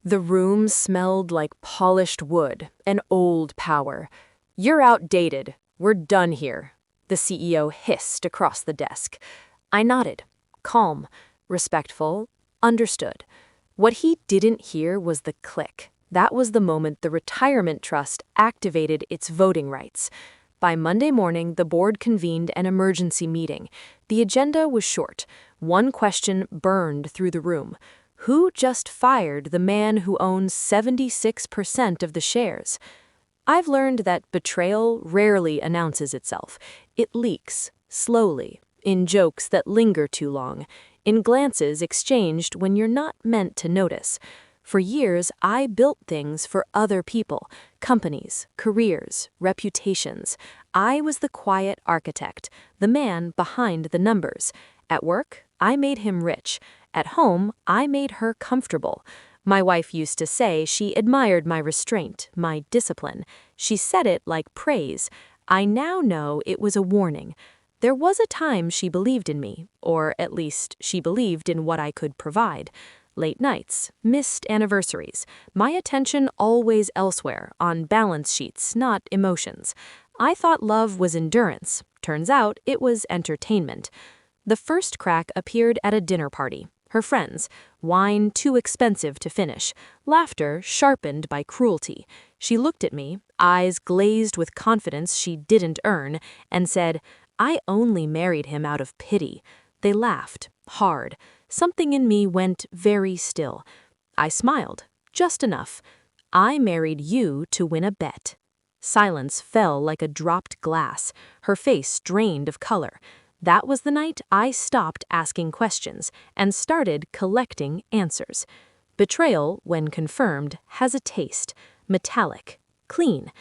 The room smelled like polished wood, an old power. "You're outdated. We're done here," the CEO hissed across the desk. I nodded, calm, respectful, understood. What he didn't hear was the click. That was the moment the retirement trust activated its voting rights. By Monday morning, the board convened an emergency meeting. The agenda was short. One question burned through the room. Who just fired the man who owns 76% of the shares? I've learned that betrayal rarely announces itself. It leaks, slowly, in jokes that linger too long, in glances exchanged when you're not meant to notice. For years, I built things for other people, companies, careers, reputations. I was the quiet architect, the man behind the numbers. At work, I made him rich. At home, I made her comfortable. My wife used to say she admired my restraint, my discipline. She said it like praise. I now know it was a warning. There was a time she believed in me, or at least she believed in what I could provide. Late nights, missed anniversaries, my attention always elsewhere, on balance sheets, not emotions. I thought love was endurance. Turns out it was entertainment. The first crack appeared at a dinner party. Her friends, wine too expensive to finish, laughter sharpened by cruelty. She looked at me, eyes glazed with confidence she didn't earn, and said, "I only married him out of pity." They laughed, hard. Something in me went very still. I smiled, just enough. "I married you to win a bet." Silence fell like a dropped glass. Her face drained of color. That was the night I stopped asking questions and started collecting answers. Betrayal, when confirmed, has a taste. Metallic. Clean.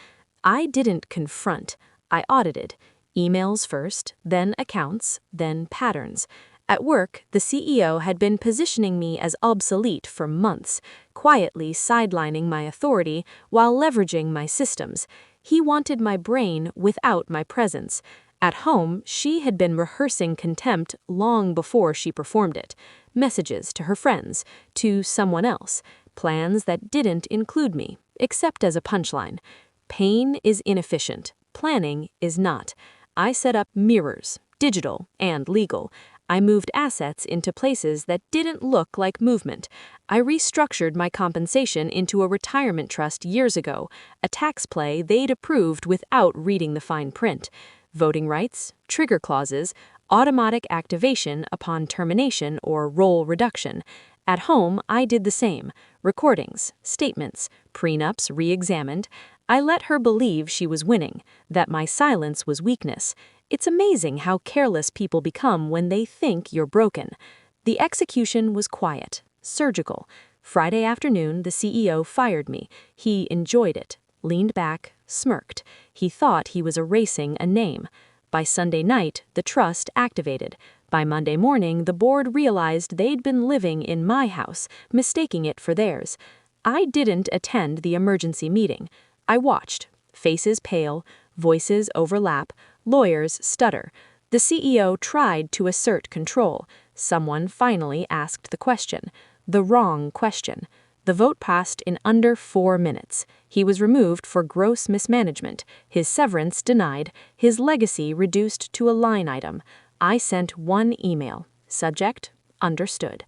I didn't confront. I audited. Emails first, then accounts, then patterns. At work, the CEO had been positioning me as obsolete for months, quietly sidelining my authority while leveraging my systems. He wanted my brain without my presence. At home, she had been rehearsing contempt long before she performed it. Messages to her friends, to someone else, plans that didn't include me, except as a punchline. Pain is inefficient. Planning is not. I set up mirrors, digital and legal. I moved assets into places that didn't look like movement. I restructured my compensation into a retirement trust years ago, a tax play they'd approved without reading the fine print. Voting rights, trigger clauses, automatic activation upon termination or role reduction. At home, I did the same. Recordings, statements, prenups re-examined. I let her believe she was winning, that my silence was weakness. It's amazing how careless people become when they think you're broken. The execution was quiet, surgical. Friday afternoon, the CEO fired me. He enjoyed it, leaned back, smirked. He thought he was erasing a name. By Sunday night, the trust activated. By Monday morning, the board realized they'd been living in my house, mistaking it for theirs. I didn't attend the emergency meeting. I watched. Faces pale, voices overlap, lawyers stutter. The CEO tried to assert control. Someone finally asked the question. The wrong question. The vote passed in under 4 minutes. He was removed for gross mismanagement, his severance denied, his legacy reduced to a line item. I sent one email. Subject, understood.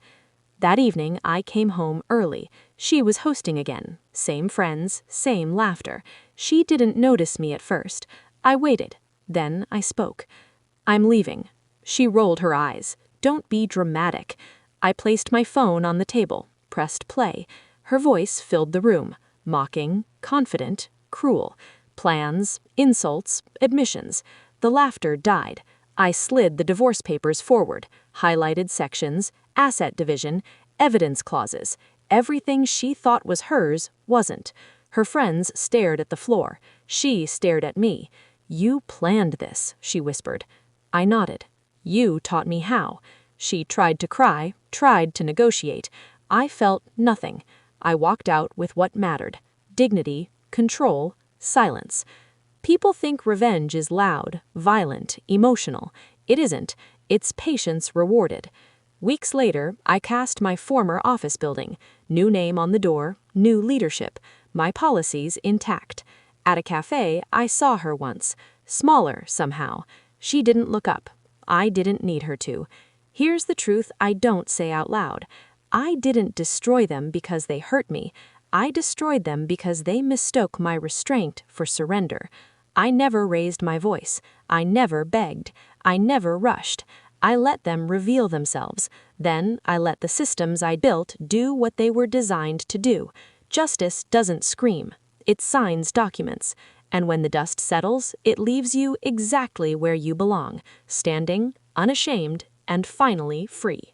That evening, I came home early. She was hosting again. Same friends, same laughter. She didn't notice me at first. I waited. Then I spoke. "I'm leaving." She rolled her eyes. "Don't be dramatic." I placed my phone on the table, pressed play. Her voice filled the room. Mocking, confident, cruel. Plans, insults, admissions. The laughter died. I slid the divorce papers forward, highlighted sections, asset division, evidence clauses. Everything she thought was hers wasn't. Her friends stared at the floor. She stared at me. "You planned this," she whispered. I nodded. "You taught me how." She tried to cry, tried to negotiate. I felt nothing. I walked out with what mattered. Dignity, control, silence. People think revenge is loud, violent, emotional. It isn't. It's patience rewarded. Weeks later, I cast my former office building. New name on the door, new leadership, my policies intact. At a cafe, I saw her once. Smaller, somehow. She didn't look up. I didn't need her to. Here's the truth I don't say out loud. I didn't destroy them because they hurt me. I destroyed them because they mistook my restraint for surrender. I never raised my voice. I never begged. I never rushed. I let them reveal themselves. Then I let the systems I built do what they were designed to do. Justice doesn't scream. It signs documents. And when the dust settles, it leaves you exactly where you belong, standing, unashamed, and finally free.